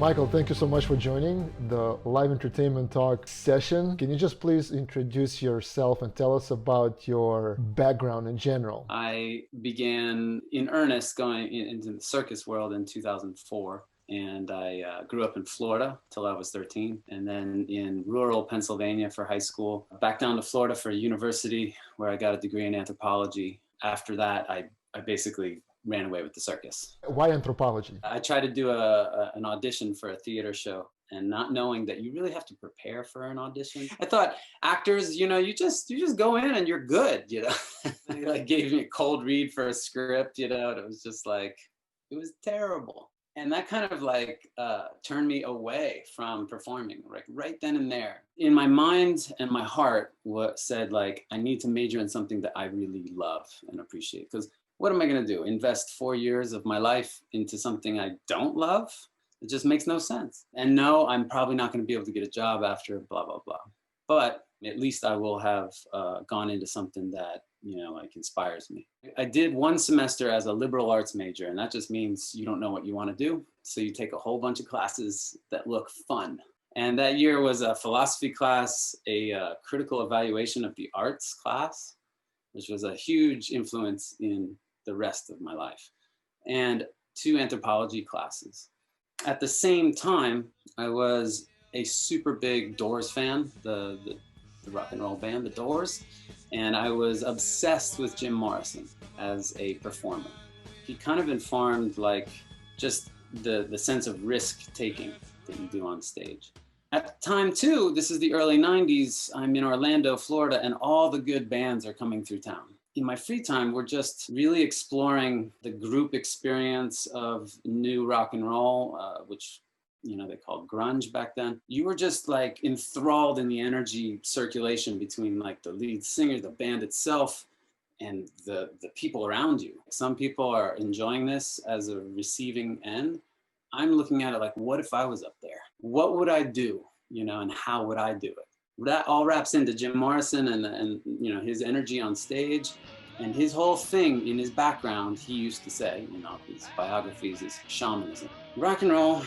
Michael, thank you so much for joining the Live Entertainment Talk session. Can you just please introduce yourself and tell us about your background in general? I began in earnest going into the circus world in 2004. And I grew up in Florida till I was 13, and then in rural Pennsylvania for high school, back down to Florida for university, where I got a degree in anthropology. After that, I basically ran away with the circus. Why anthropology? I tried to do an audition for a theater show, and not knowing that you really have to prepare for an audition. I thought actors, you just go in and you're good, They like gave me a cold read for a script, and it was just like, it was terrible. And that kind of turned me away from performing, right then and there. In my mind and my heart, what said I need to major in something that I really love and appreciate. Because what am I going to do? Invest 4 years of my life into something I don't love? It just makes no sense. And no, I'm probably not going to be able to get a job after blah, blah, blah. But at least I will have gone into something that inspires me. I did one semester as a liberal arts major, and that just means you don't know what you want to do. So you take a whole bunch of classes that look fun. And that year was a philosophy class, a critical evaluation of the arts class, which was a huge influence in the rest of my life, and 2 anthropology classes. At the same time, I was a super big Doors fan, the rock and roll band, the Doors. And I was obsessed with Jim Morrison as a performer. He kind of informed just the sense of risk taking that you do on stage. At the time too, this is the early 90s, I'm in Orlando, Florida, and all the good bands are coming through town. In my free time, we're just really exploring the group experience of new rock and roll, which they called grunge back then. You were just enthralled in the energy circulation between the lead singer, the band itself, and the people around you. Some people are enjoying this as a receiving end. I'm looking at it what if I was up there? What would I do? And how would I do it? That all wraps into Jim Morrison and his energy on stage. And his whole thing in his background, he used to say, his biographies, is shamanism. Rock and roll,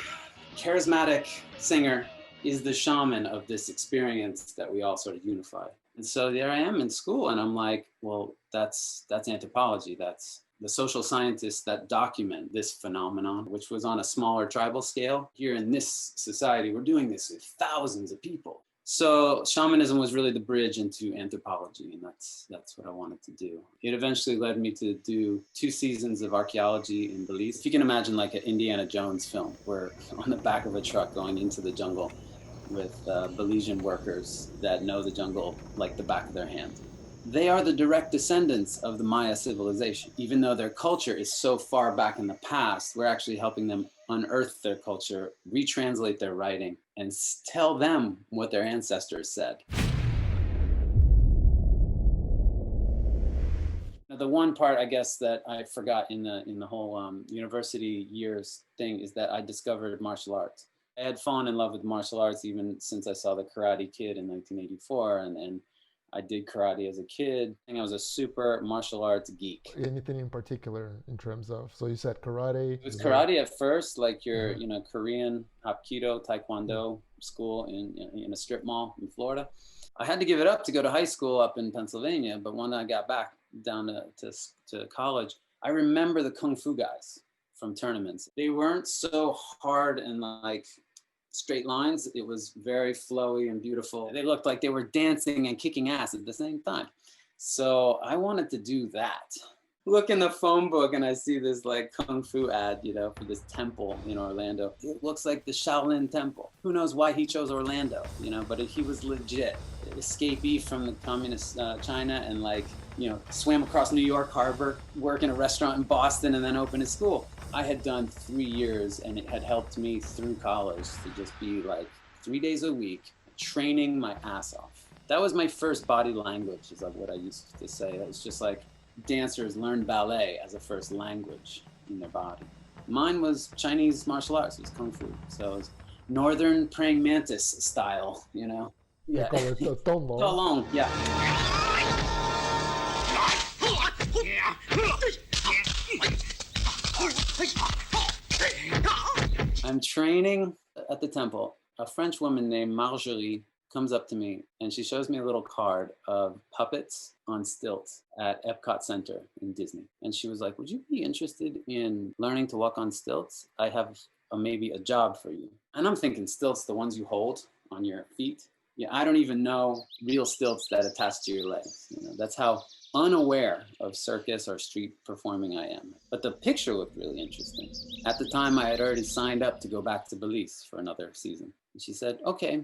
charismatic singer is the shaman of this experience that we all sort of unify. And so there I am in school, and I'm like, well, that's anthropology. That's the social scientists that document this phenomenon, which was on a smaller tribal scale. Here in this society, we're doing this with thousands of people. So shamanism was really the bridge into anthropology, and that's what I wanted to do. It eventually led me to do 2 seasons of archaeology in Belize. If you can imagine an Indiana Jones film, we're on the back of a truck going into the jungle with Belizean workers that know the jungle like the back of their hand. They are the direct descendants of the Maya civilization. Even though their culture is so far back in the past, we're actually helping them unearth their culture, retranslate their writing, and tell them what their ancestors said. Now, the one part, I guess, that I forgot in the whole university years thing is that I discovered martial arts. I had fallen in love with martial arts even since I saw The Karate Kid in 1984, and I did karate as a kid. I think I was a super martial arts geek. Anything in particular in terms of, so you said karate? It was karate at first, your Korean Hapkido Taekwondo school in a strip mall in Florida. I had to give it up to go to high school up in Pennsylvania, but when I got back down to college, I remember the Kung Fu guys from tournaments. They weren't so hard and straight lines. It was very flowy and beautiful. They looked like they were dancing and kicking ass at the same time. So I wanted to do that. Look in the phone book and I see this Kung Fu ad, for this temple in Orlando. It looks like the Shaolin Temple. Who knows why he chose Orlando, but he was legit. Escapee from the communist China and swam across New York Harbor, work in a restaurant in Boston, and then open a school. I had done 3 years, and it had helped me through college to just be 3 days a week, training my ass off. That was my first body language, is what I used to say. It was just dancers learn ballet as a first language in their body. Mine was Chinese martial arts, it was Kung Fu. So it was northern praying mantis style, Yeah. They call it Tonglong. Tonglong, yeah. I'm training at the temple, a French woman named Marjorie comes up to me and she shows me a little card of puppets on stilts at Epcot Center in Disney. And she was like, would you be interested in learning to walk on stilts? I have maybe a job for you. And I'm thinking stilts, the ones you hold on your feet. Yeah, I don't even know real stilts that attach to your legs. You know, that's how unaware of circus or street performing I am. But the picture looked really interesting. At the time, I had already signed up to go back to Belize for another season. And she said, okay,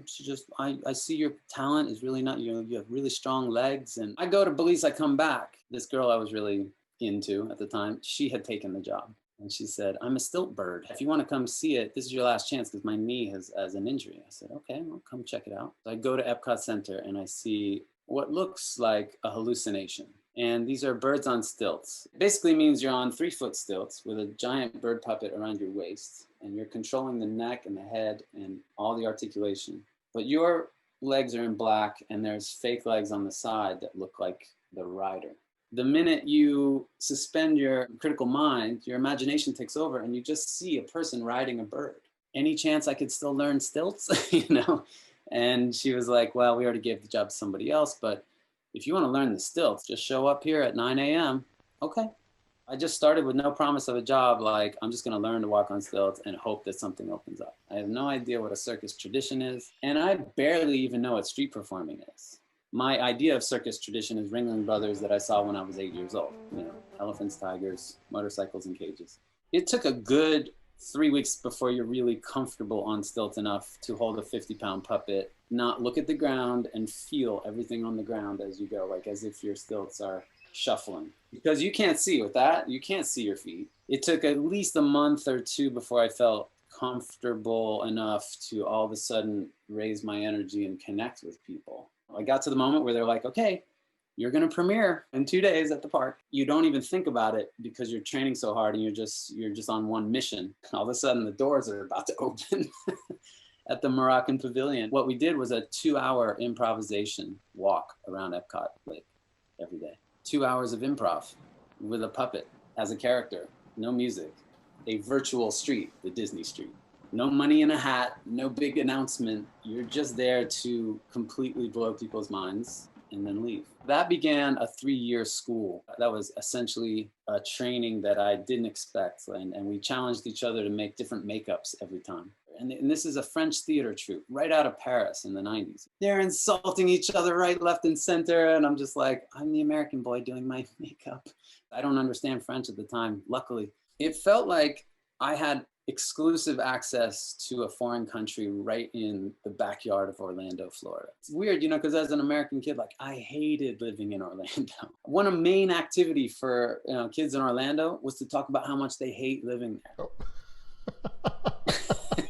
I see your talent is really not, you have really strong legs. And I go to Belize, I come back. This girl I was really into at the time, she had taken the job. And she said, I'm a stilt bird. If you want to come see it, this is your last chance because my knee has an injury. I said, okay, well, come check it out. So I go to Epcot Center and I see what looks like a hallucination. And these are birds on stilts. It basically means you're on 3-foot stilts with a giant bird puppet around your waist. And you're controlling the neck and the head and all the articulation. But your legs are in black and there's fake legs on the side that look like the rider. The minute you suspend your critical mind, your imagination takes over and you just see a person riding a bird. Any chance I could still learn stilts, you know? And she was like, well, we already gave the job to somebody else, but if you want to learn the stilts, just show up here at 9 a.m. Okay. I just started with no promise of a job. Like, I'm just going to learn to walk on stilts and hope that something opens up. I have no idea what a circus tradition is. And I barely even know what street performing is. My idea of circus tradition is Ringling Brothers that I saw when I was 8 years old. You know, elephants, tigers, motorcycles, and cages. It took a good 3 weeks before you're really comfortable on stilts enough to hold a 50-pound puppet, not look at the ground and feel everything on the ground as you go, like as if your stilts are shuffling. Because you can't see with that, you can't see your feet. It took at least a month or two before I felt comfortable enough to all of a sudden raise my energy and connect with people. I got to the moment where they're like, okay, you're going to premiere in 2 days at the park. You don't even think about it because you're training so hard and you're just on one mission. All of a sudden the doors are about to open at the Moroccan Pavilion. What we did was a 2-hour improvisation walk around Epcot Lake every day. 2 hours of improv with a puppet as a character, no music, a virtual street, the Disney street. No money in a hat, no big announcement. You're just there to completely blow people's minds and then leave. That began a 3-year school. That was essentially a training that I didn't expect. And we challenged each other to make different makeups every time. And this is a French theater troupe right out of Paris in the 90s. They're insulting each other right, left, and center. And I'm just like, I'm the American boy doing my makeup. I don't understand French at the time, luckily. It felt like I had exclusive access to a foreign country right in the backyard of Orlando, Florida. It's weird, you know, because as an American kid, like I hated living in Orlando. One of the main activity for kids in Orlando was to talk about how much they hate living there. Oh.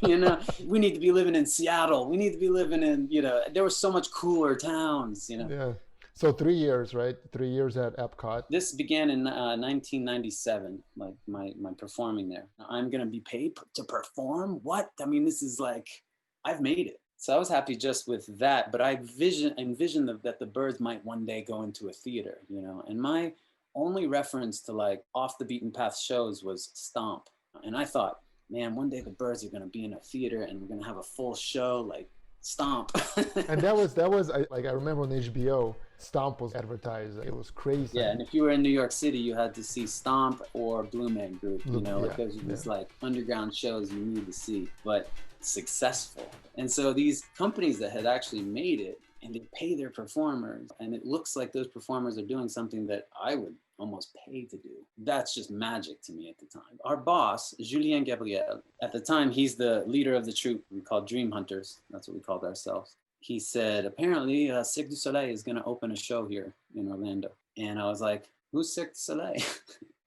You know, we need to be living in Seattle. We need to be living in, there were so much cooler towns, Yeah. So 3 years, right? 3 years at Epcot. This began in 1997, like my performing there. I'm going to be paid to perform? What? I mean, this is like, I've made it. So I was happy just with that, but I envisioned that the birds might one day go into a theater, and my only reference to like off the beaten path shows was Stomp. And I thought, man, one day the birds are going to be in a theater and we're going to have a full show like Stomp. And that was like, I remember on HBO, Stomp was advertised. It was crazy. Yeah, and if you were in New York City, you had to see Stomp or Blue Man Group, because it was like underground shows you need to see, but successful. And so these companies that had actually made it, and they pay their performers, and it looks like those performers are doing something that I would almost pay to do. That's just magic to me at the time. Our boss, Julien Gabriel, at the time, he's the leader of the troupe we called Dream Hunters. That's what we called ourselves. He said, apparently Cirque du Soleil is going to open a show here in Orlando. And I was like, who's Cirque du Soleil?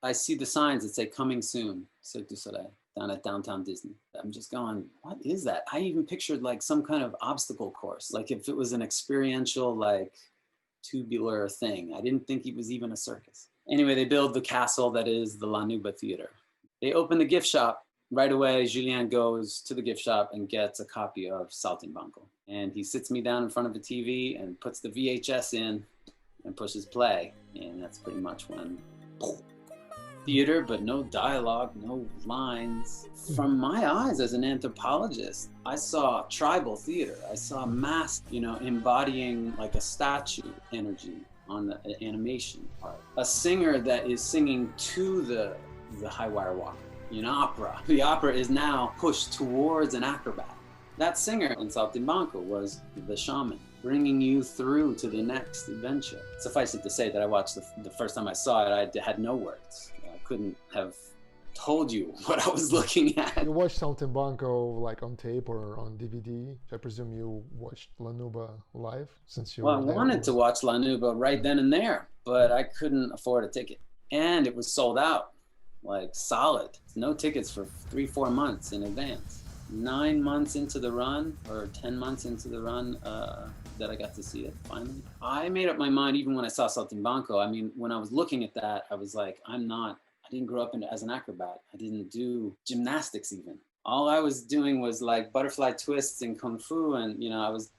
I see the signs that say coming soon, Cirque du Soleil, down at downtown Disney. I'm just going, what is that? I even pictured like some kind of obstacle course, like if it was an experiential, like tubular thing. I didn't think it was even a circus. Anyway, they build the castle that is the La Nouba Theater. They open the gift shop. Right away, Julien goes to the gift shop and gets a copy of Saltimbanco. And he sits me down in front of the TV and puts the VHS in and pushes play. And that's pretty much when theater, but no dialogue, no lines. From my eyes as an anthropologist, I saw tribal theater. I saw mass, embodying like a statue energy on the animation part. A singer that is singing to the high wire walker. Opera. The opera is now pushed towards an acrobat. That singer in Saltimbanco was the shaman, bringing you through to the next adventure. Suffice it to say that I watched the first time I saw it, I had no words. I couldn't have told you what I was looking at. You watched Saltimbanco like on tape or on DVD? I presume you watched La Nouba live since you Well, I were there. wanted to watch La Nouba right then and there, but I couldn't afford a ticket. And it was sold out, like solid. No tickets for 3-4 months in advance. 9 months into the run, or 10 months into the run, that I got to see it finally. I made up my mind even when I saw Saltimbanco. I mean, when I was looking at that, I was like, I didn't grow up as an acrobat. I didn't do gymnastics even. All I was doing was like butterfly twists and kung fu, and I was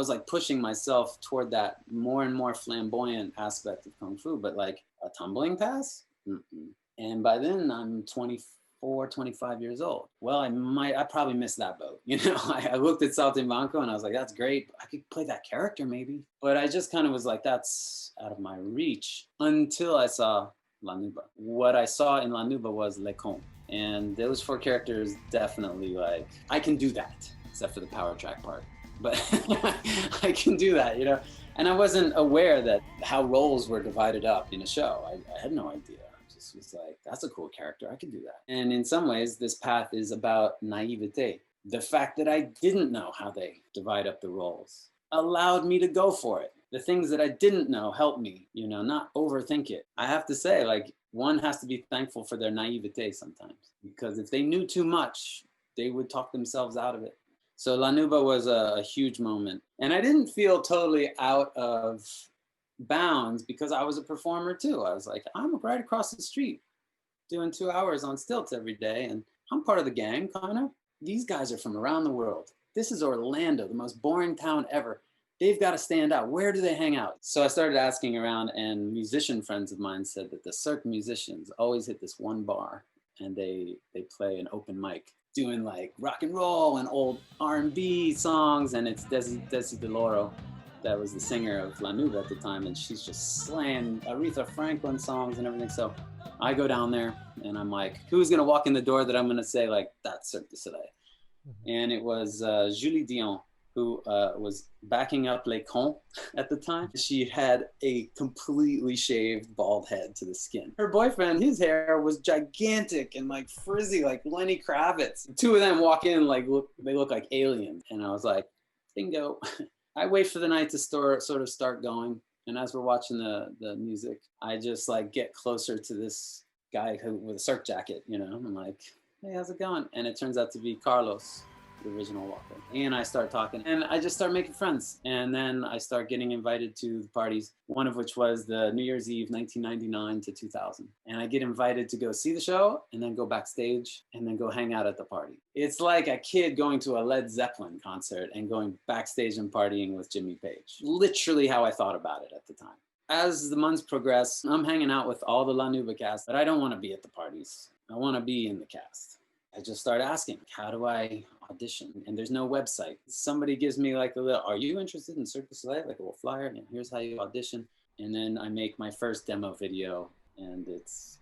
like pushing myself toward that more and more flamboyant aspect of kung fu, but like a tumbling pass? Mm-mm. And by then I'm 24, 25 years old. Well, I probably missed that boat. I looked at Saltimbanco and I was like, that's great. I could play that character maybe. But I just kind of was like, that's out of my reach until I saw La Nouba. What I saw in La Nouba was Ecole. And those 4 characters definitely like, I can do that, except for the power track part. But I can do that, And I wasn't aware that how roles were divided up in a show. I had no idea. Was like, that's a cool character, I could do that. And in some ways, this path is about naivete. The fact that I didn't know how they divide up the roles allowed me to go for it. The things that I didn't know helped me, not overthink it. I have to say, like, one has to be thankful for their naivete sometimes, because if they knew too much, they would talk themselves out of it. So La Nouba was a huge moment. And I didn't feel totally out of bounds because I was a performer too. I was like, I'm right across the street doing 2 hours on stilts every day, and I'm part of the gang, kind of. These guys are from around the world. This is Orlando, the most boring town ever. They've got to stand out. Where do they hang out? So I started asking around, and musician friends of mine said that the Cirque musicians always hit this one bar, and they play an open mic doing like rock and roll and old R&B songs, and it's Desi DeLoro. That was the singer of La Nouba at the time, and she's just slaying Aretha Franklin songs and everything. So I go down there, and I'm like, who's gonna walk in the door that I'm gonna say like, that's Cirque du Soleil? Mm-hmm. And it was Julie Dion, who was backing up Ecole at the time. She had a completely shaved bald head to the skin. Her boyfriend, his hair was gigantic and like frizzy, like Lenny Kravitz. The 2 of them walk in, like they look like aliens, and I was like, bingo. I wait for the night to sort of start going. And as we're watching the music, I just like get closer to this guy with a Cirque jacket, I'm like, hey, how's it going? And it turns out to be Carlos, the original walker. And I start talking, and I just start making friends. And then I start getting invited to the parties, one of which was the New Year's Eve, 1999 to 2000. And I get invited to go see the show, and then go backstage, and then go hang out at the party. It's like a kid going to a Led Zeppelin concert and going backstage and partying with Jimmy Page. Literally how I thought about it at the time. As the months progress, I'm hanging out with all the La Nouba cast, but I don't want to be at the parties. I want to be in the cast. I just start asking, how do I audition? And there's no website. Somebody gives me like a little, are you interested in Cirque du Soleil? Like a little flyer, and here's how you audition. And then I make my first demo video, and it's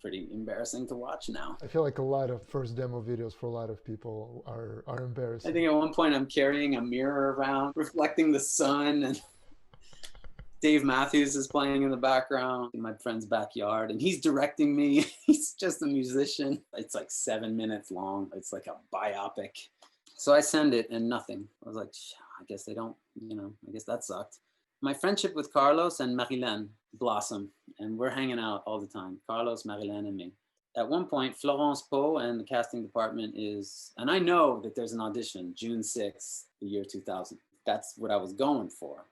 pretty embarrassing to watch now. I feel like a lot of first demo videos for a lot of people are embarrassing. I think at one point I'm carrying a mirror around, reflecting the sun, and Dave Matthews is playing in the background in my friend's backyard, and he's directing me. He's just a musician. It's like 7 minutes long. It's like a biopic. So I send it and nothing. I was like, I guess they don't, I guess that sucked. My friendship with Carlos and Marilyn blossom, and we're hanging out all the time. Carlos, Marilyn, and me. At one point, Florence Poe and the casting department and I know that there's an audition, June 6th, the year 2000. That's what I was going for.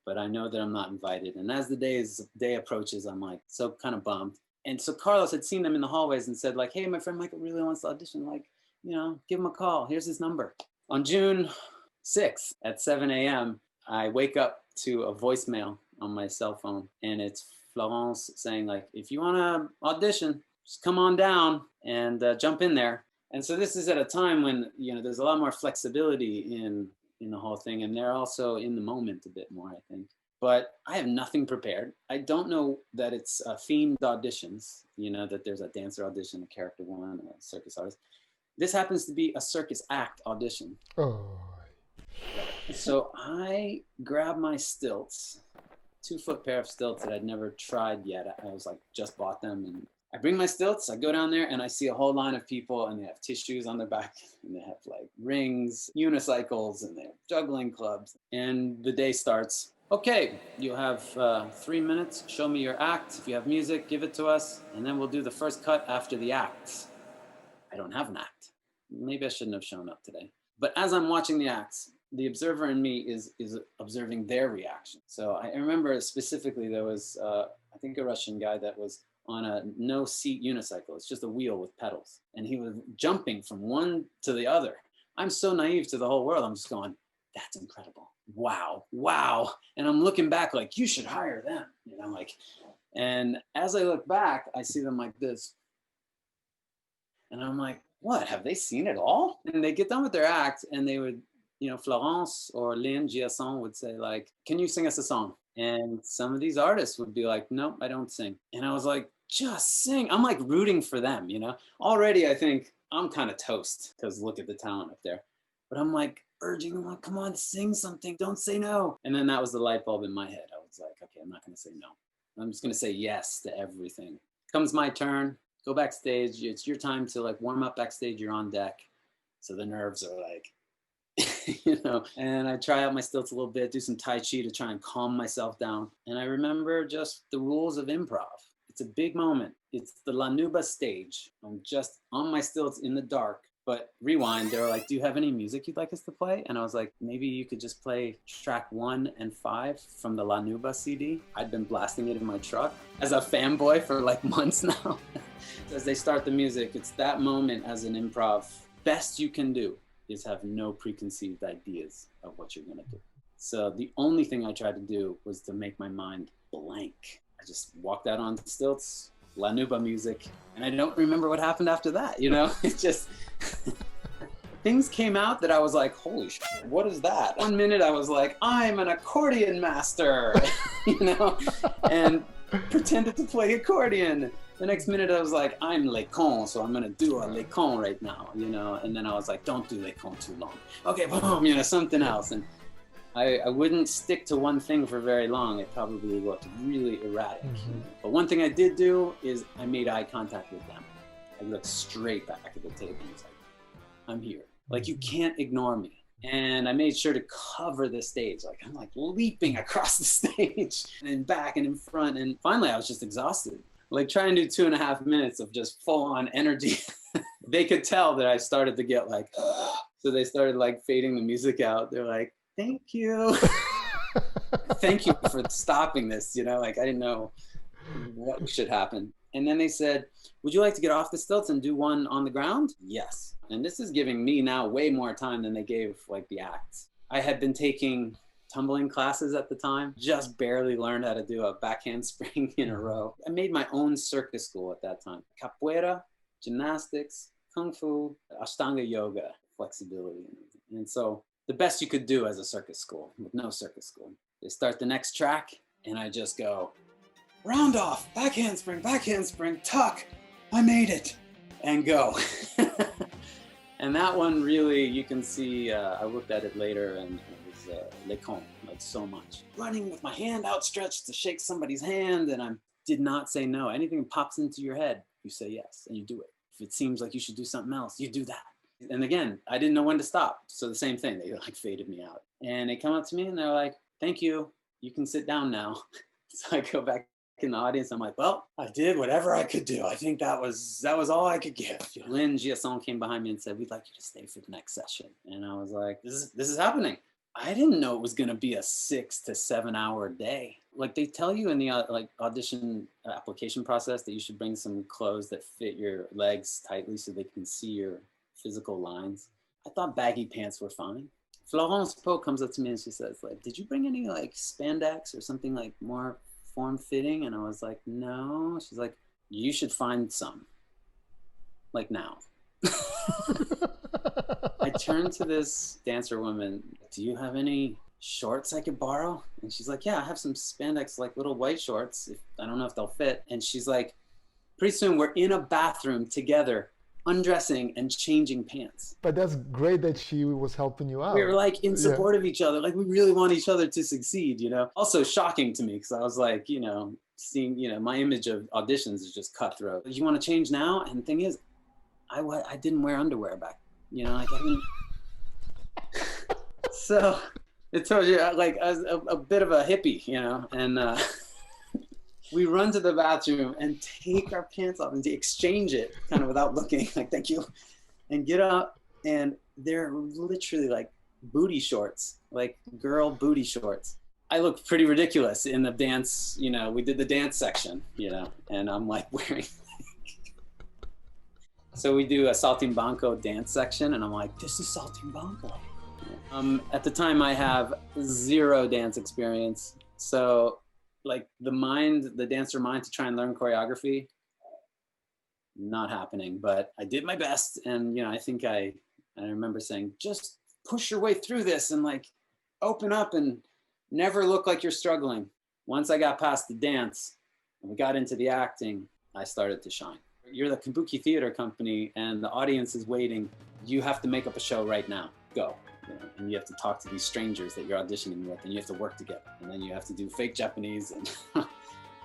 But I know that I'm not invited. And as the day approaches, I'm like so kind of bummed. And so Carlos had seen them in the hallways and said like, hey, my friend Michael really wants to audition. Like, give him a call. Here's his number. On June 6th at 7 a.m., I wake up to a voicemail on my cell phone. And it's Florence saying like, if you want to audition, just come on down and jump in there. And so this is at a time when, you know, there's a lot more flexibility in the whole thing. And they're also in the moment a bit more, I think. But I have nothing prepared. I don't know that it's themed auditions, you know, that there's a dancer audition, a character one, a circus artist. This happens to be a circus act audition. Oh. So I grab my stilts, 2-foot pair of stilts that I'd never tried yet. I was like, just bought them. And I bring my stilts, I go down there and I see a whole line of people and they have tissues on their back and they have like rings, unicycles, and they have juggling clubs. And the day starts. Okay, you have 3 minutes. Show me your act. If you have music, give it to us. And then we'll do the first cut after the acts. I don't have an act. Maybe I shouldn't have shown up today. But as I'm watching the acts, the observer in me is observing their reaction. So I remember specifically there was, I think, a Russian guy that was on a no-seat unicycle. It's just a wheel with pedals. And he was jumping from one to the other. I'm so naive to the whole world. I'm just going, that's incredible. Wow, wow. And I'm looking back like, you should hire them. You know, like, and as I look back, I see them like this. And I'm like, what, have they seen it all? And they get done with their act and they would, you know, Florence or Lynn Giasson would say like, can you sing us a song? And some of these artists would be like, nope, I don't sing. And I was like, just sing. I'm like rooting for them, you know? Already I think I'm kind of toast because look at the talent up there. But I'm like urging them, like, come on, sing something. Don't say no. And then that was the light bulb in my head. I was like, okay, I'm not going to say no. I'm just going to say yes to everything. Comes my turn. Go backstage. It's your time to like warm up backstage. You're on deck. So the nerves are like, you know, and I try out my stilts a little bit, do some Tai Chi to try and calm myself down. And I remember just the rules of improv. It's a big moment. It's the La Nouba stage. I'm just on my stilts in the dark, but rewind. They were like, do you have any music you'd like us to play? And I was like, maybe you could just play track 1 and 5 from the La Nouba CD. I'd been blasting it in my truck as a fanboy for like months now. As they start the music, it's that moment as an improv. Best you can do is have no preconceived ideas of what you're gonna do. So the only thing I tried to do was to make my mind blank. I just walked out on stilts, La Nouba music, and I don't remember what happened after that, you know? It just, things came out that I was like, holy shit, what is that? 1 minute I was like, I'm an accordion master, you know? And pretended to play accordion. The next minute I was like, I'm Lecon, so I'm gonna do a Lecon right now, you know? And then I was like, don't do Lecon too long. Okay, boom, you know, something else. And I wouldn't stick to one thing for very long. It probably looked really erratic. Mm-hmm. But one thing I did do is I made eye contact with them. I looked straight back at the table and was like, I'm here. Like, you can't ignore me. And I made sure to cover the stage. Like, I'm like leaping across the stage and in back and in front. And finally I was just exhausted. Like trying to do 2.5 minutes of just full on energy. They could tell that I started to get like, so they started like fading the music out. They're like, thank you. Thank you for stopping this. You know, like I didn't know what should happen. And then they said, would you like to get off the stilts and do one on the ground? Yes. And this is giving me now way more time than they gave like the acts. I had been taking tumbling classes at the time, just barely learned how to do a back handspring in a row. I made my own circus school at that time. Capoeira, gymnastics, kung fu, ashtanga yoga, flexibility. And so the best you could do as a circus school with no circus school. They start the next track and I just go, round off, back handspring, tuck, I made it, and go. And that one really, you can see, I looked at it later and it was Lecon, like so much. Running with my hand outstretched to shake somebody's hand, and I did not say no. Anything that pops into your head, you say yes, and you do it. If it seems like you should do something else, you do that. And again, I didn't know when to stop. So the same thing, they like faded me out. And they come up to me and they're like, thank you, you can sit down now. So I go back in the audience. I'm like, well, I did whatever I could do. I think that was all I could give. Lynn Giasson came behind me and said, we'd like you to stay for the next session. And I was like, this is happening. I didn't know it was going to be a 6 to 7 hour day. Like they tell you in the like audition application process that you should bring some clothes that fit your legs tightly so they can see your physical lines. I thought baggy pants were fine. Florence Poe comes up to me and she says, like, did you bring any like spandex or something like more form-fitting? And I was like, no. She's like, you should find some. like now. I turned to this dancer woman, do you have any shorts I could borrow? And she's like, yeah, I have some spandex, like little white shorts. I don't know if they'll fit. And she's like, pretty soon we're in a bathroom together, undressing and changing pants. But that's great that she was helping you out. We were like in support of each other. Like we really want each other to succeed, you know? Also shocking to me because I was like, you know, seeing, you know, my image of auditions is just cutthroat. You want to change now? And the thing is, I didn't wear underwear back, you know, like I didn't. So it told you, like, I was a bit of a hippie, you know, and we run to the bathroom and take our pants off and exchange it kind of without looking, like, thank you, and get up, and they're literally like booty shorts, like girl booty shorts. I looked pretty ridiculous in the dance, you know, we did the dance section, you know, and I'm like wearing, so we do a saltimbanco dance section, and I'm like, this is saltimbanco. At the time, I have zero dance experience. So like the dancer mind to try and learn choreography, not happening, but I did my best. And, you know, I think I remember saying, just push your way through this and like open up and never look like you're struggling. Once I got past the dance and we got into the acting, I started to shine. You're the Kabuki Theater Company and the audience is waiting. You have to make up a show right now. Go. You know, and you have to talk to these strangers that you're auditioning with, and you have to work together, and then you have to do fake Japanese. And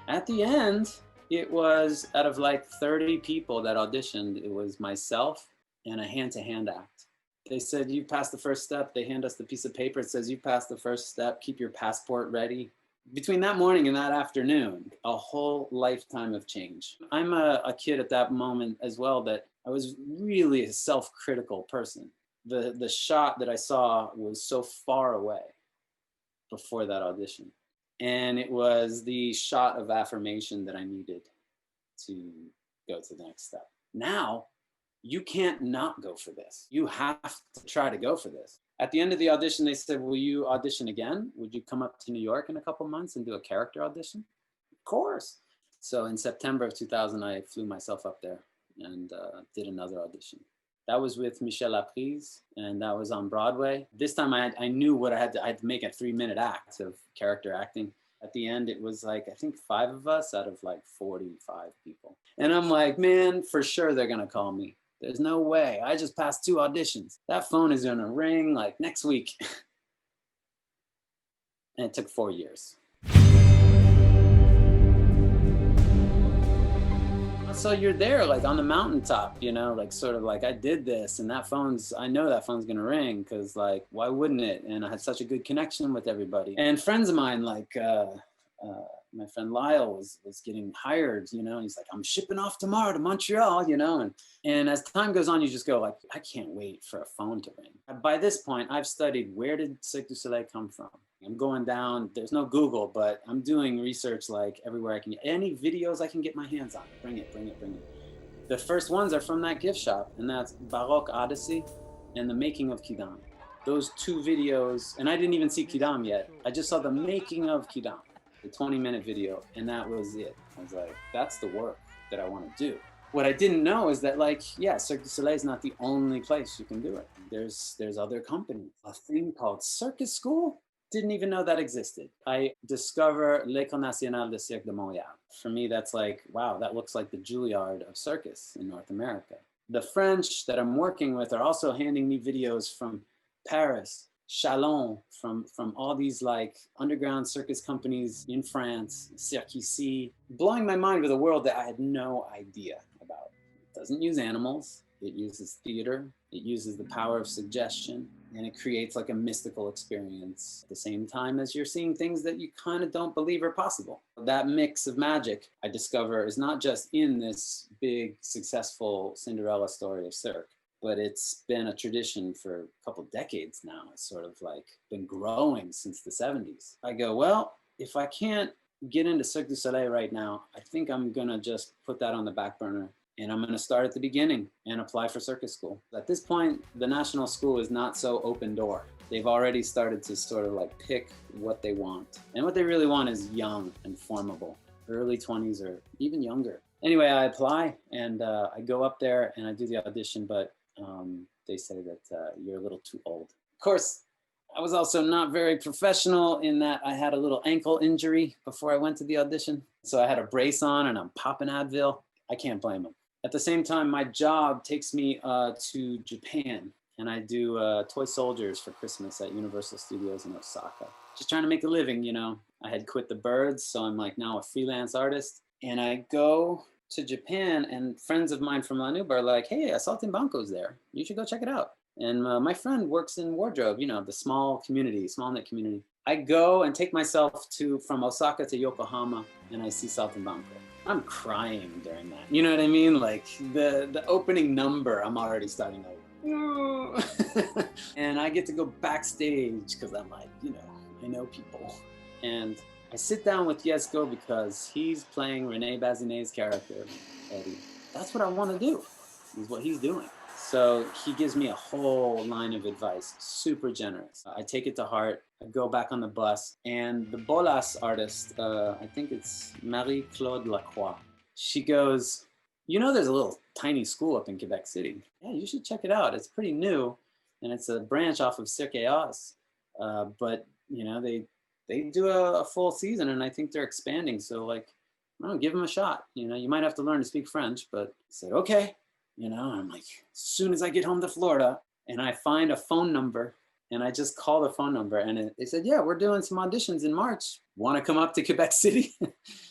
at the end, it was out of like 30 people that auditioned, it was myself and a hand-to-hand act. They said, you passed the first step. They hand us the piece of paper. It says, you passed the first step. Keep your passport ready. Between that morning and that afternoon, a whole lifetime of change. I'm a kid at that moment as well that I was really a self-critical person. The shot that I saw was so far away before that audition. And it was the shot of affirmation that I needed to go to the next step. Now, you can't not go for this. You have to try to go for this. At the end of the audition, they said, will you audition again? Would you come up to New York in a couple months and do a character audition? Of course. So in September of 2000, I flew myself up there and did another audition. That was with Michel Laprise, and that was on Broadway. This time I knew what I had to make a 3-minute act of character acting. At the end, it was like, I think 5 of us out of like 45 people. And I'm like, man, for sure they're gonna call me. There's no way. I just passed 2 auditions. That phone is gonna ring like next week. And it took 4 years. So you're there like on the mountaintop, you know, like sort of like I did this and I know that phone's gonna ring because like, why wouldn't it? And I had such a good connection with everybody. And friends of mine, like my friend Lyle was getting hired, you know, and he's like, I'm shipping off tomorrow to Montreal, you know, and as time goes on, you just go like, I can't wait for a phone to ring. By this point, I've studied where did Cirque du Soleil come from? I'm going down, there's no Google, but I'm doing research like everywhere I can get. Any videos I can get my hands on, bring it. The first ones are from that gift shop, and that's Baroque Odyssey and the making of Kidam. Those 2 videos, and I didn't even see Kidam yet. I just saw the making of Kidam, the 20-minute video, and that was it. I was like, that's the work that I want to do. What I didn't know is that, like, yeah, Cirque du Soleil is not the only place you can do it. There's other companies. A thing called Circus School. Didn't even know that existed. I discover l'École nationale de cirque de Montréal. For me, that's like, wow, that looks like the Juilliard of circus in North America. The French that I'm working with are also handing me videos from Paris, Chalon, from all these like underground circus companies in France, Circus, blowing my mind with a world that I had no idea about. It doesn't use animals. It uses theater. It uses the power of suggestion. And it creates like a mystical experience at the same time as you're seeing things that you kind of don't believe are possible. That mix of magic, I discover, is not just in this big, successful Cinderella story of Cirque, but it's been a tradition for a couple decades now. It's sort of like been growing since the 70s. I go, well, if I can't get into Cirque du Soleil right now, I think I'm gonna just put that on the back burner. And I'm going to start at the beginning and apply for circus school. At this point, the national school is not so open door. They've already started to sort of like pick what they want. And what they really want is young and formable, early 20s or even younger. Anyway, I apply and I go up there and I do the audition, but they say that you're a little too old. Of course, I was also not very professional in that I had a little ankle injury before I went to the audition. So I had a brace on and I'm popping Advil. I can't blame them. At the same time, my job takes me to Japan, and I do toy soldiers for Christmas at Universal Studios in Osaka. Just trying to make a living, you know. I had quit the birds, so I'm like now a freelance artist. And I go to Japan, and friends of mine from La Nouba are like, hey, Saltimbanco's there. You should go check it out. And my friend works in wardrobe, you know, the small knit community. I go and take myself from Osaka to Yokohama, and I see Saltimbanco. I'm crying during that. You know what I mean? Like the opening number, I'm already starting like, and I get to go backstage because I'm like, you know, I know people. And I sit down with Yesco because he's playing Rene Bazinet's character, Eddie. That's what I want to do, is what he's doing. So he gives me a whole line of advice, super generous. I take it to heart. I go back on the bus, and the Bolas artist, I think it's Marie-Claude Lacroix, she goes, you know, there's a little tiny school up in Quebec City. Yeah, you should check it out. It's pretty new, and it's a branch off of Cirque. But, you know, they do a full season, and I think they're expanding. So, like, I don't know, give them a shot. You know, you might have to learn to speak French, but I said, okay. You know, I'm like, as soon as I get home to Florida, and I find a phone number, and I just call the phone number, and they said, yeah, we're doing some auditions in March. Want to come up to Quebec City?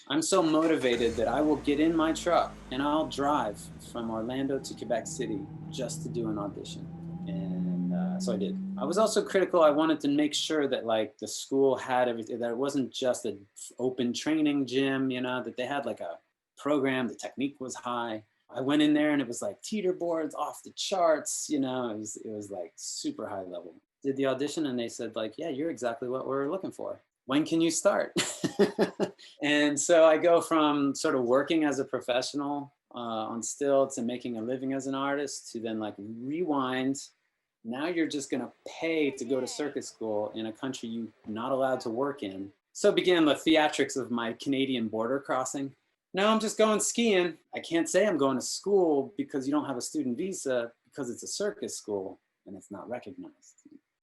I'm so motivated that I will get in my truck and I'll drive from Orlando to Quebec City just to do an audition. And so I did. I was also critical. I wanted to make sure that like the school had everything, that it wasn't just an open training gym, you know, that they had like a program, the technique was high. I went in there and it was like teeter boards off the charts, you know, it was like super high level. Did the audition and they said like, yeah, you're exactly what we're looking for. When can you start? And so I go from sort of working as a professional on stilts and making a living as an artist to then like rewind. Now you're just going to pay to go to circus school in a country you're not allowed to work in. So began the theatrics of my Canadian border crossing. Now I'm just going skiing. I can't say I'm going to school because you don't have a student visa because it's a circus school and it's not recognized.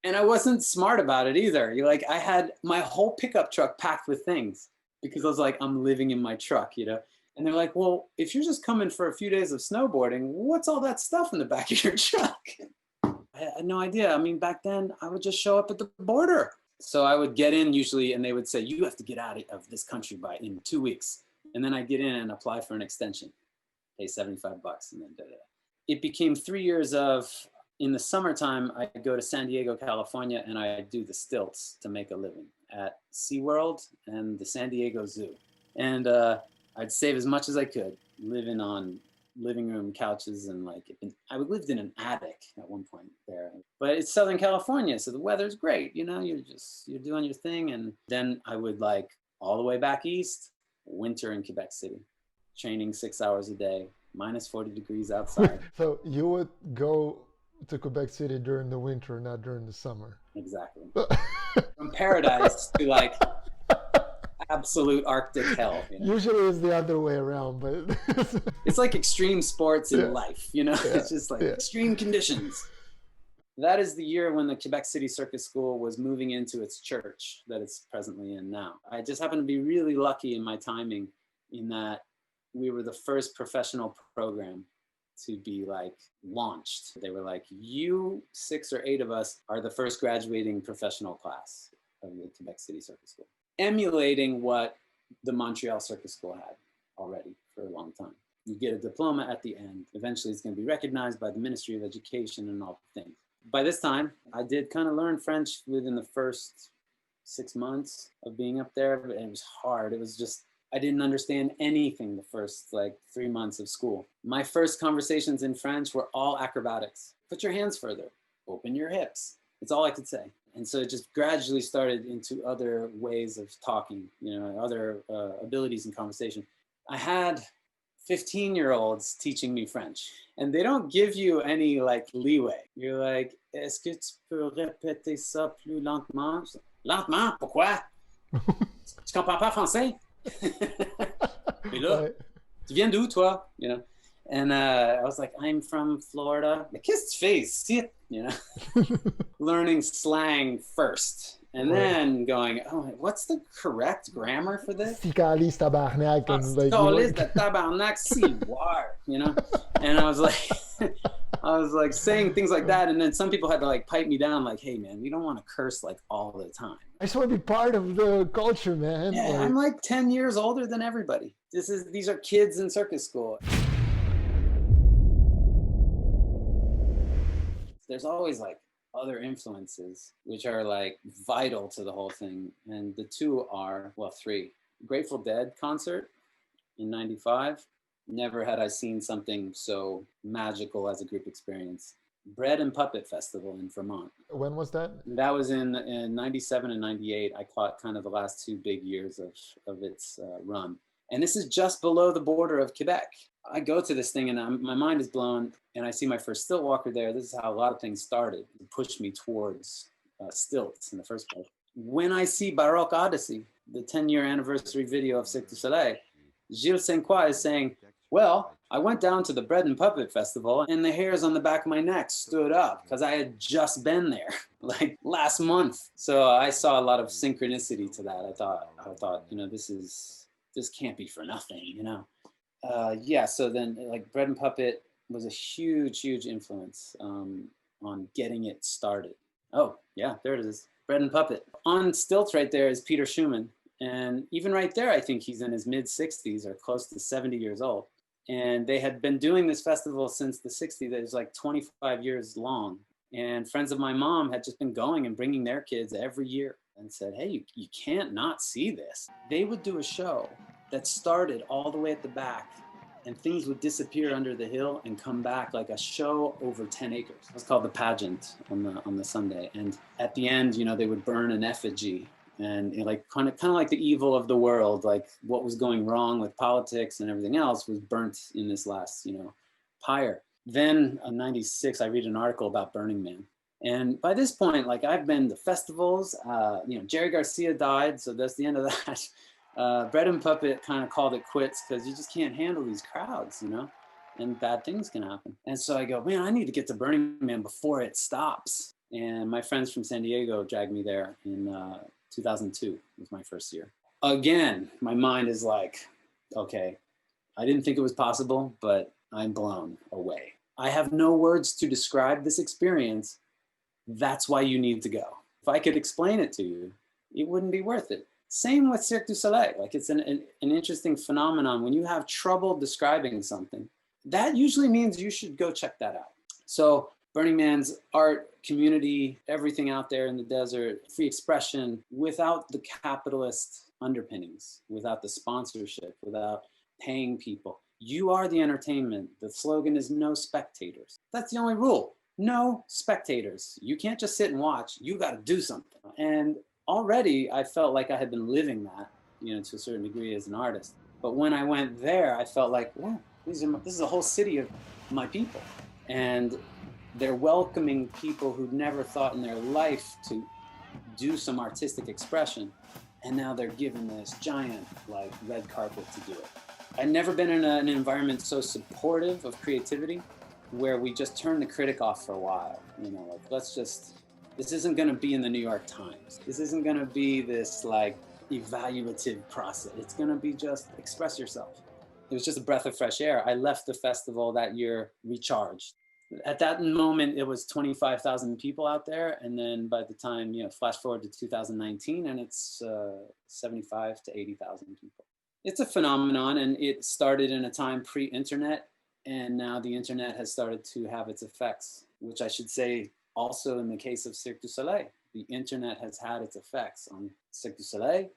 And I wasn't smart about it either. I had my whole pickup truck packed with things because I was like, I'm living in my truck, you know? And they're like, well, if you're just coming for a few days of snowboarding, what's all that stuff in the back of your truck? I had no idea. I mean, back then I would just show up at the border. So I would get in usually and they would say, you have to get out of this country in 2 weeks. And then I get in and apply for an extension, pay $75 and then da-da. It became 3 years of, in the summertime, I go to San Diego, California, and I do the stilts to make a living at SeaWorld and the San Diego Zoo. And I'd save as much as I could, living on living room couches and I lived in an attic at one point there. But it's Southern California, so the weather's great, you know, you're doing your thing. And then I would all the way back east, winter in Quebec City, training 6 hours a day, minus 40 degrees outside. So you would go to Quebec City during the winter, not during the summer. Exactly. From paradise to absolute Arctic hell. You know? Usually it's the other way around, but it's like extreme sports in life, you know? Yeah. It's just extreme conditions. That is the year when the Quebec City Circus School was moving into its church that it's presently in now. I just happened to be really lucky in my timing in that we were the first professional program to be launched. They were like, you 6 or 8 of us are the first graduating professional class of the Quebec City Circus School, emulating what the Montreal Circus School had already for a long time. You get a diploma at the end. Eventually it's going to be recognized by the Ministry of Education and all the things. By this time, I did kind of learn French within the first 6 months of being up there, but it was hard. It was just, I didn't understand anything the first 3 months of school. My first conversations in French were all acrobatics. Put your hands further, open your hips. It's all I could say. And so it just gradually started into other ways of talking, you know, other abilities in conversation. I had 15-year-olds teaching me French, and they don't give you any leeway. You're like, est-ce que tu peux répéter ça plus lentement? Lentement? Pourquoi? Tu comprends pas français? Et là, Tu viens d'où, toi? You know? And I was like, I'm from Florida. I kissed his face, sit, you know, learning slang first. And Right. then going, oh, what's the correct grammar for this? Sikalis tabarnak and like Stolis the tabarnak si war, you know? And I was like, I was like saying things like that. And then some people had to like pipe me down, like, hey, man, you don't want to curse like all the time. I just want to be part of the culture, man. Yeah, like, I'm like 10 years older than everybody. These are kids in circus school. There's always like other influences which are like vital to the whole thing. And the two are, well, three. Grateful Dead concert in 95. Never had I seen something so magical as a group experience. Bread and Puppet Festival in Vermont. when was that? That was in 97 and 98. I caught kind of the last 2 big years of its run. And this is just below the border of Quebec. I go to this thing and my mind is blown, and I see my first stilt walker there. This is how a lot of things started to push me towards stilts in the first place. When I see Baroque Odyssey, the 10-year anniversary video of Cirque du Soleil, Gilles Saint-Croix is saying, well, I went down to the Bread and Puppet Festival and the hairs on the back of my neck stood up because I had just been there like last month. So I saw a lot of synchronicity to that. I thought, you know, this can't be for nothing, you know? Yeah, so then like Bread and Puppet was a huge, huge influence on getting it started. Oh, yeah, there it is, Bread and Puppet. On stilts right there is Peter Schumann. And even right there, I think he's in his mid 60s or close to 70 years old. And they had been doing this festival since the 60s. It was like 25 years long. And friends of my mom had just been going and bringing their kids every year and said, hey, you can't not see this. They would do a show that started all the way at the back, and things would disappear under the hill and come back like a show over 10 acres. It was called The Pageant on the Sunday. And at the end, you know, they would burn an effigy, and you know, like kind of like the evil of the world, like what was going wrong with politics and everything else was burnt in this last, you know, pyre. Then in 96, I read an article about Burning Man. And by this point, like I've been to festivals, you know, Jerry Garcia died, so that's the end of that. Bread and Puppet kind of called it quits because you just can't handle these crowds, you know, and bad things can happen. And so I go, man, I need to get to Burning Man before it stops. And my friends from San Diego dragged me there in 2002 was my first year. Again, my mind is like, okay, I didn't think it was possible, but I'm blown away. I have no words to describe this experience. That's why you need to go. If I could explain it to you, it wouldn't be worth it. Same with Cirque du Soleil. Like it's an interesting phenomenon. When you have trouble describing something, that usually means you should go check that out. So Burning Man's art, community, everything out there in the desert, free expression without the capitalist underpinnings, without the sponsorship, without paying people. You are the entertainment. The slogan is no spectators. That's the only rule. No spectators. You can't just sit and watch. You got to do something. And already I felt like I had been living that, you know, to a certain degree as an artist. But when I went there, I felt like, wow, this is a whole city of my people. And they're welcoming people who'd never thought in their life to do some artistic expression. And now they're given this giant like red carpet to do it. I'd never been in an environment so supportive of creativity where we just turn the critic off for a while. You know, like this isn't gonna be in the New York Times. This isn't gonna be this like evaluative process. It's gonna be just express yourself. It was just a breath of fresh air. I left the festival that year recharged. At that moment, it was 25,000 people out there. And then by the time, you know, flash forward to 2019 and it's 75 to 80,000 people. It's a phenomenon, and it started in a time pre-internet. And now the internet has started to have its effects, which I should say also in the case of Cirque du Soleil. The internet has had its effects on Cirque du Soleil,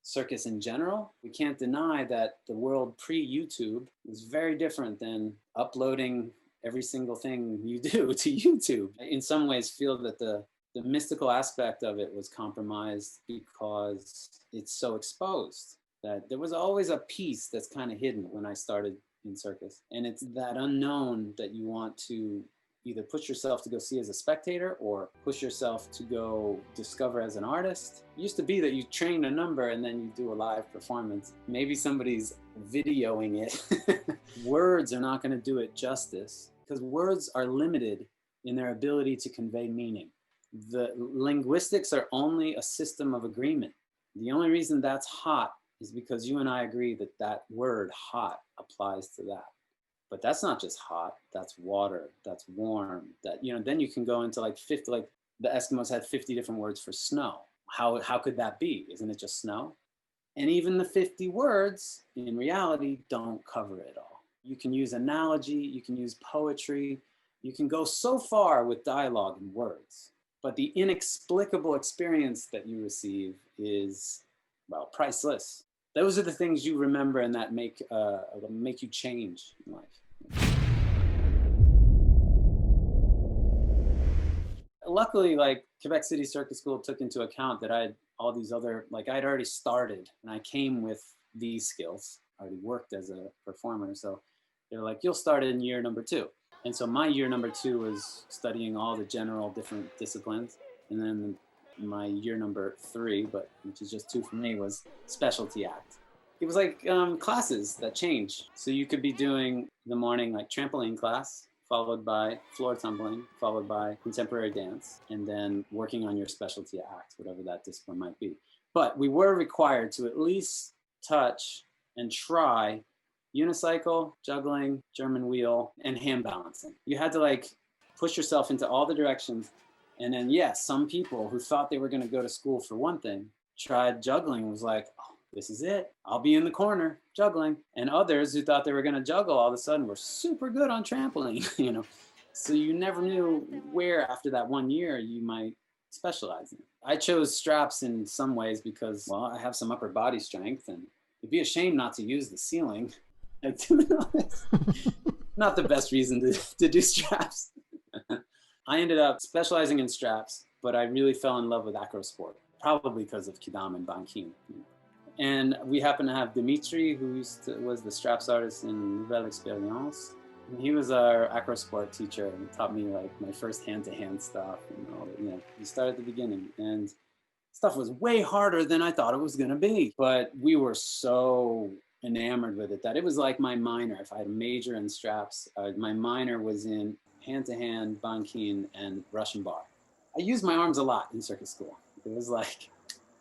circus in general. We can't deny that the world pre-YouTube is very different than uploading every single thing you do to YouTube. In some ways feel that the mystical aspect of it was compromised because it's so exposed, that there was always a piece that's kind of hidden when I started in circus. And it's that unknown that you want to either push yourself to go see as a spectator or push yourself to go discover as an artist. It used to be that you train a number and then you do a live performance. Maybe somebody's videoing it. Words are not going to do it justice because words are limited in their ability to convey meaning. The linguistics are only a system of agreement. The only reason that's hot is because you and I agree that that word hot applies to that. But that's not just hot, that's water, that's warm, that, you know, then you can go into like 50, like the Eskimos had 50 different words for snow. How could that be? Isn't it just snow? And even the 50 words in reality don't cover it all. You can use analogy, you can use poetry, you can go so far with dialogue and words. But the inexplicable experience that you receive is, well, priceless. Those are the things you remember and that make you change in life. Luckily, like Quebec City Circus School took into account that I had all these other, like I'd already started and I came with these skills. I already worked as a performer. So they're like, you'll start in year number 2. And so my year number 2 was studying all the general different disciplines. And then my year number 3, but which is just 2 for me, was specialty act. It was like classes that change. So you could be doing the morning like trampoline class, followed by floor tumbling, followed by contemporary dance, and then working on your specialty act, whatever that discipline might be. But we were required to at least touch and try unicycle, juggling, German wheel, and hand balancing. You had to like push yourself into all the directions. And then, yes, some people who thought they were going to go to school for one thing tried juggling, was like, oh, this is it. I'll be in the corner juggling. And others who thought they were going to juggle all of a sudden were super good on trampoline, you know. So you never knew where after that 1 year you might specialize in. I chose straps in some ways because, well, I have some upper body strength and it'd be a shame not to use the ceiling. Like, to be honest, not the best reason to do straps. I ended up specializing in straps, but I really fell in love with acro sport, probably because of Kidam and Bankin. And we happen to have Dimitri, who was the straps artist in Nouvelle Experience. And he was our acro sport teacher and taught me like my first hand-to-hand stuff and all that. You know, we started at the beginning, and stuff was way harder than I thought it was gonna be. But we were so enamored with it that it was like my minor. If I had a major in straps, my minor was in hand-to-hand, bankin, and Russian bar. I used my arms a lot in circus school. It was like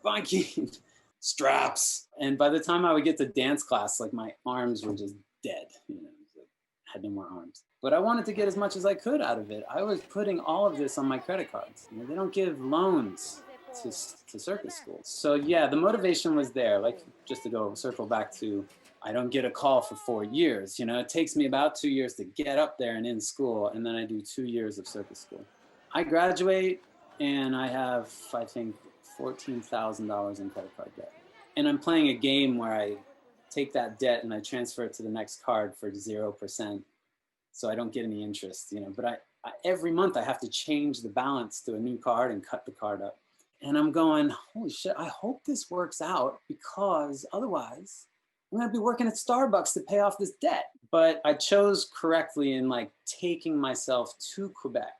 bankin, straps. And by the time I would get to dance class, like my arms were just dead. You know, like, I had no more arms. But I wanted to get as much as I could out of it. I was putting all of this on my credit cards. You know, they don't give loans to circus school. So yeah, the motivation was there. Like, just to go circle back to, I don't get a call for 4 years. You know, it takes me about 2 years to get up there and in school, and then I do 2 years of circus school. I graduate and I have, I think, $14,000 in credit card debt. And I'm playing a game where I take that debt and I transfer it to the next card for 0%. So I don't get any interest, you know, but I every month I have to change the balance to a new card and cut the card up. And I'm going, holy shit, I hope this works out, because otherwise I'm gonna be working at Starbucks to pay off this debt. But I chose correctly in like taking myself to Quebec.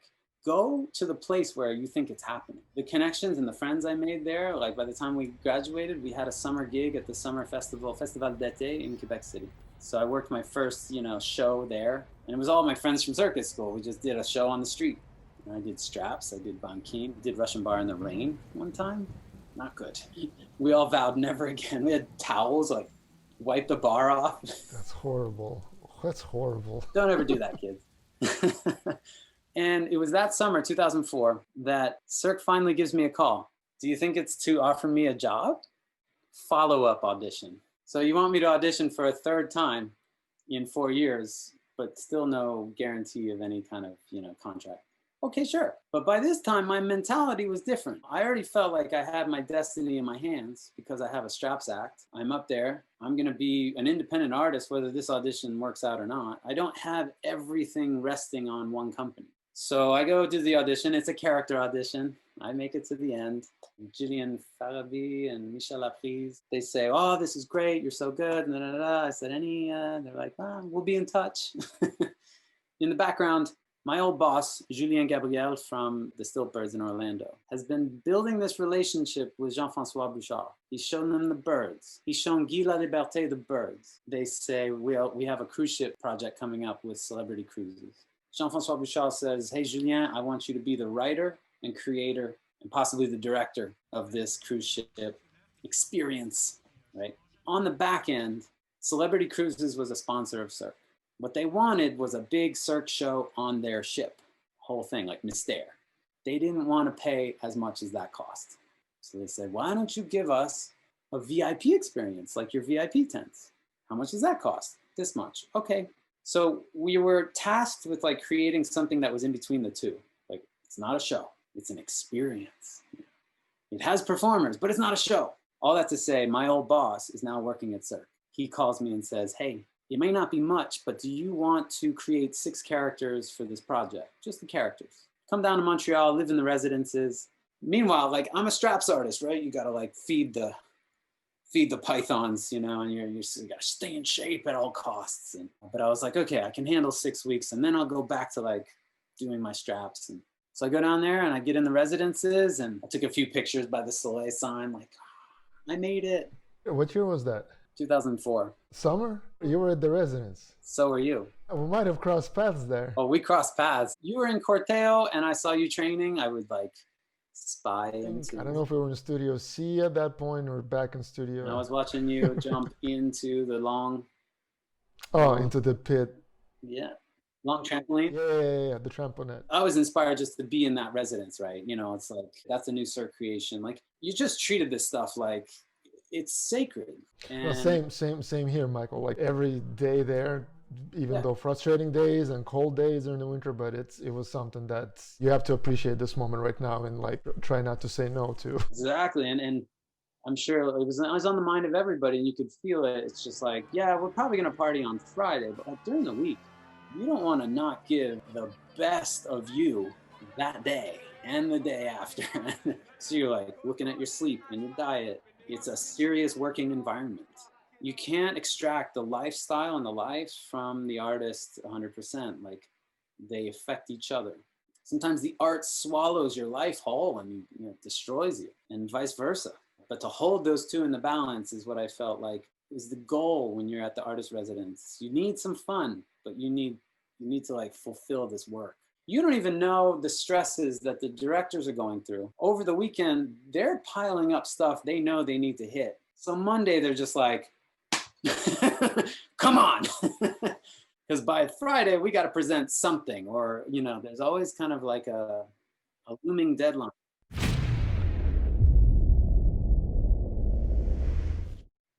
Go to the place where you think it's happening. The connections and the friends I made there, like by the time we graduated, we had a summer gig at the summer festival, Festival d'été in Quebec City. So I worked my first, you know, show there. And it was all my friends from circus school. We just did a show on the street. And I did straps, I did bankin, did Russian bar in the rain one time. Not good. We all vowed never again. We had towels, like wipe the bar off. That's horrible. That's horrible. Don't ever do that, kids. And it was that summer, 2004, that Cirque finally gives me a call. Do you think it's to offer me a job? Follow-up audition. So you want me to audition for a third time in 4 years, but still no guarantee of any kind of, you know, contract. Okay, sure. But by this time, my mentality was different. I already felt like I had my destiny in my hands because I have a straps act. I'm up there. I'm going to be an independent artist, whether this audition works out or not. I don't have everything resting on one company. So I go do the audition. It's a character audition. I make it to the end. Gillian Farabi and Michel Laprise, they say, oh, this is great. You're so good. I said, they're like, we'll be in touch. In the background, My old boss, Julien Gabriel from the Stilts in Orlando, has been building this relationship with Jean-Francois Bouchard. He's shown them the birds. He's shown Guy Laliberté the birds. They say, we have a cruise ship project coming up with Celebrity Cruises. Jean-Francois Bouchard says, hey, Julien, I want you to be the writer and creator and possibly the director of this cruise ship experience, right? On the back end, Celebrity Cruises was a sponsor of Cirque. What they wanted was a big Cirque show on their ship, whole thing, like Mystère. They didn't want to pay as much as that cost. So they said, why don't you give us a VIP experience, like your VIP tents? How much does that cost? This much. Okay. So we were tasked with like creating something that was in between the two. Like, it's not a show, it's an experience. It has performers, but it's not a show. All that to say, my old boss is now working at Cirque. He calls me and says, hey, it may not be much, but do you want to create 6 characters for this project? Just the characters. Come down to Montreal, live in the residences. Meanwhile, like, I'm a straps artist, right? You gotta like feed the pythons, you know, and you gotta stay in shape at all costs. But I was like, okay, I can handle 6 weeks, and then I'll go back to like doing my straps. And so I go down there and I get in the residences, and I took a few pictures by the Soleil sign, like, I made it. What year was that? 2004. Summer? You were at the residence. So were you. We might have crossed paths there. Oh, we crossed paths. You were in Corteo and I saw you training. I would like spy into. I don't know if we were in Studio C at that point or back in Studio. And I was watching you jump into the long. Oh, into the pit. Yeah. Long trampoline. Yeah, the trampoline. I was inspired just to be in that residence, right? You know, it's like, that's a new Cirque creation. Like, you just treated this stuff like it's sacred. And Well, same here, Michael. Like every day there, even though frustrating days and cold days during the winter, but it was something that you have to appreciate this moment right now and like try not to say no to. Exactly. And I'm sure it was on the mind of everybody, and you could feel it. It's just like, yeah, we're probably going to party on Friday, but like during the week, you don't want to not give the best of you that day and the day after. So you're like looking at your sleep and your diet. It's a serious working environment. You can't extract the lifestyle and the life from the artist 100%. Like, they affect each other. Sometimes the art swallows your life whole and destroys you, and vice versa. But to hold those two in the balance is what I felt like is the goal when you're at the artist residence. You need some fun, but you need to like fulfill this work. You don't even know the stresses that the directors are going through. Over the weekend, they're piling up stuff they know they need to hit. So Monday, they're just like, come on. Because by Friday, we got to present something, or, there's always kind of like a looming deadline.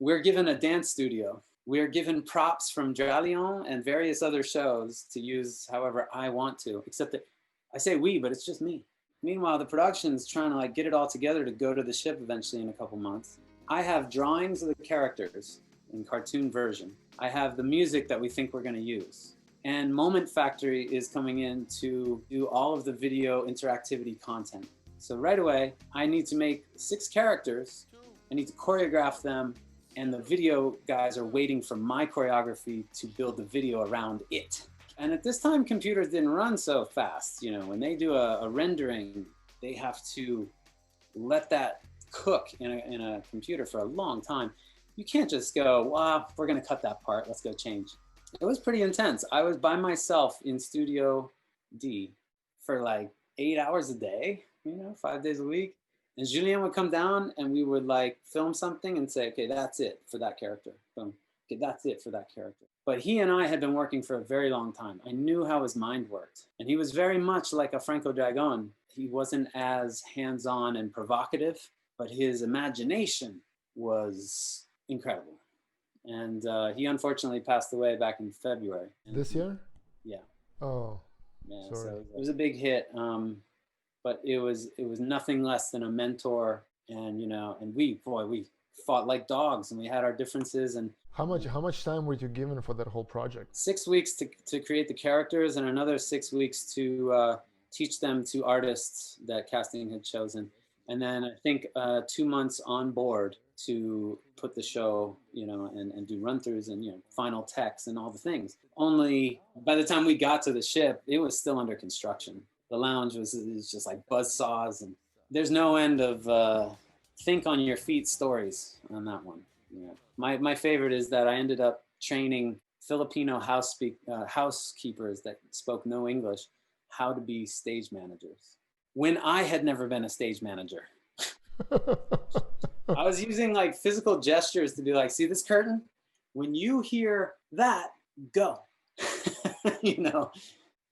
We're given a dance studio. We're given props from Dralion and various other shows to use however I want to, except that I say we, but it's just me. Meanwhile, the production's trying to like get it all together to go to the ship eventually in a couple months. I have drawings of the characters in cartoon version. I have the music that we think we're going to use. And Moment Factory is coming in to do all of the video interactivity content. So right away, I need to make 6 characters. I need to choreograph them. And the video guys are waiting for my choreography to build the video around it. And at this time, computers didn't run so fast. When they do a rendering, they have to let that cook in a computer for a long time. You can't just go, wow, we're gonna cut that part, let's go change. It was pretty intense. I was by myself in Studio D for like 8 hours a day, 5 days a week. And Julien would come down and we would like film something and say, okay, that's it for that character. Boom. Okay, that's it for that character. But he and I had been working for a very long time. I knew how his mind worked. And he was very much like a Franco Dragon. He wasn't as hands-on and provocative, but his imagination was incredible. And he unfortunately passed away back in February. This year? Yeah. Oh, yeah. sorry. So it was a big hit. But it was nothing less than a mentor, and and we fought like dogs, and we had our differences. And how much time were you given for that whole project? 6 weeks to create the characters, and another 6 weeks to teach them to artists that casting had chosen. And then I think 2 months on board to put the show, you know, and do run-throughs and, you know, final techs and all the things. Only by the time we got to the ship, it was still under construction. The lounge was just like buzz saws, and there's no end of think on your feet stories on that one. Yeah. My favorite is that I ended up training Filipino housekeepers that spoke no English how to be stage managers when I had never been a stage manager. I was using like physical gestures to be like, see this curtain? When you hear that, go. You know,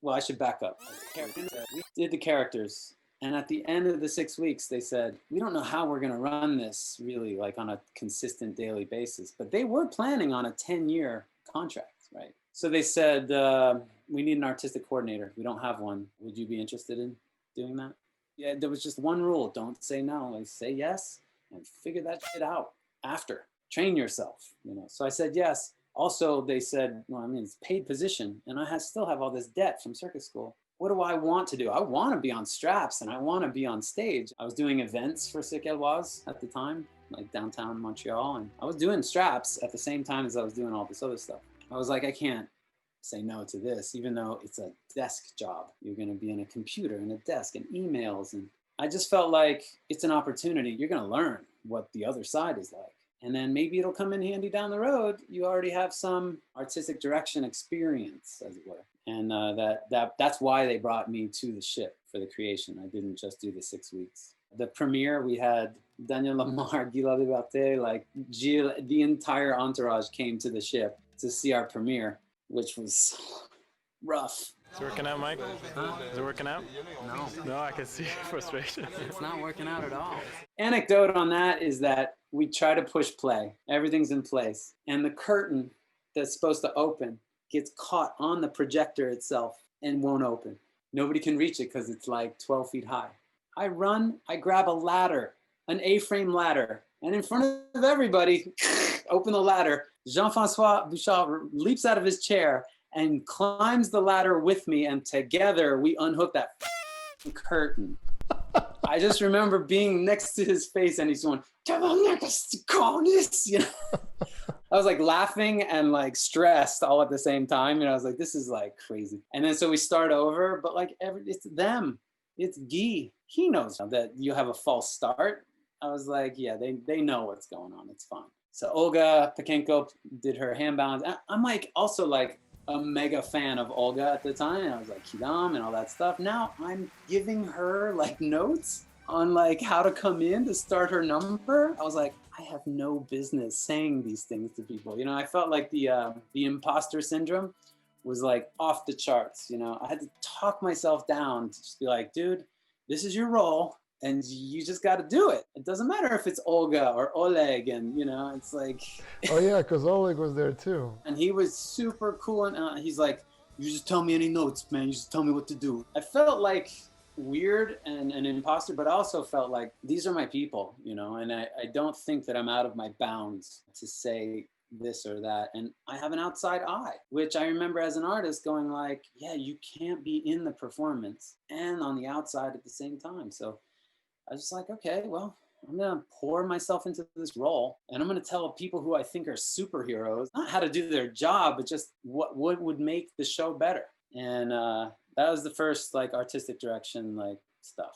well, I should back up. We did the characters. And at the end of the 6 weeks, they said, we don't know how we're going to run this really like on a consistent daily basis. But they were planning on a 10-year contract, right? So they said, we need an artistic coordinator. We don't have one. Would you be interested in doing that? Yeah, there was just one rule. Don't say no. Like, say yes and figure that shit out after. Train yourself, you know. So I said yes. Also, they said, well, I mean, it's a paid position, and I still have all this debt from circus school. What do I want to do? I want to be on straps, and I want to be on stage. I was doing events for Ecole at the time, like downtown Montreal, and I was doing straps at the same time as I was doing all this other stuff. I was like, I can't say no to this, even though it's a desk job. You're going to be in a computer and a desk and emails. And I just felt like it's an opportunity. You're going to learn what the other side is like. And then maybe it'll come in handy down the road. You already have some artistic direction experience, as it were. And that's why they brought me to the ship for the creation. I didn't just do the 6 weeks. The premiere, we had Daniel Lamar, Guy Liberté, like Gilles, the entire entourage came to the ship to see our premiere, which was rough. Is it working out, Mike? Huh? Is it working out? No. No, I can see your frustration. It's not working out at all. Anecdote on that is that we try to push play. Everything's in place. And the curtain that's supposed to open gets caught on the projector itself and won't open. Nobody can reach it because it's like 12 feet high. I grab a ladder, an A-frame ladder, and in front of everybody, open the ladder. Jean-Francois Bouchard leaps out of his chair and climbs the ladder with me, and together we unhook that curtain. I just remember being next to his face, and he's going, you know? I was like laughing and like stressed all at the same time. And I was like, this is like crazy. And then so we start over, but like it's them. It's Guy. He knows that you have a false start. I was like, yeah, they know what's going on. It's fine. So Olga Pekenko did her hand balance. I'm like also like a mega fan of Olga at the time. And I was like, Kidam and all that stuff. Now I'm giving her like notes on like how to come in to start her number. I was like, I have no business saying these things to people. You know, I felt like the imposter syndrome was like off the charts. You know, I had to talk myself down to just be like, dude, this is your role and you just got to do it. It doesn't matter if it's Olga or Oleg, and you know, it's like. Oh yeah, because Oleg was there too. And he was super cool, and he's like, you just tell me any notes, man. You just tell me what to do. I felt like weird and an imposter, but I also felt like these are my people, you know, and I don't think that I'm out of my bounds to say this or that. And I have an outside eye, which I remember as an artist going like, yeah, you can't be in the performance and on the outside at the same time. So I was just like, okay, well, I'm going to pour myself into this role, and I'm going to tell people who I think are superheroes, not how to do their job, but just what would make the show better. And that was the first like artistic direction like stuff.